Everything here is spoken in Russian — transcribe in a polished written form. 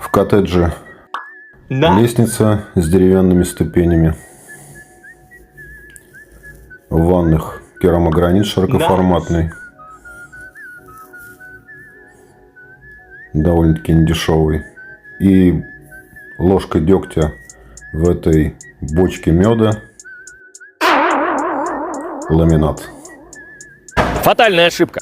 В коттедже лестница с деревянными ступенями. В ванных керамогранит широкоформатный. Довольно-таки недешевый. И ложка дегтя в этой бочке меда. Ламинат. Фатальная ошибка.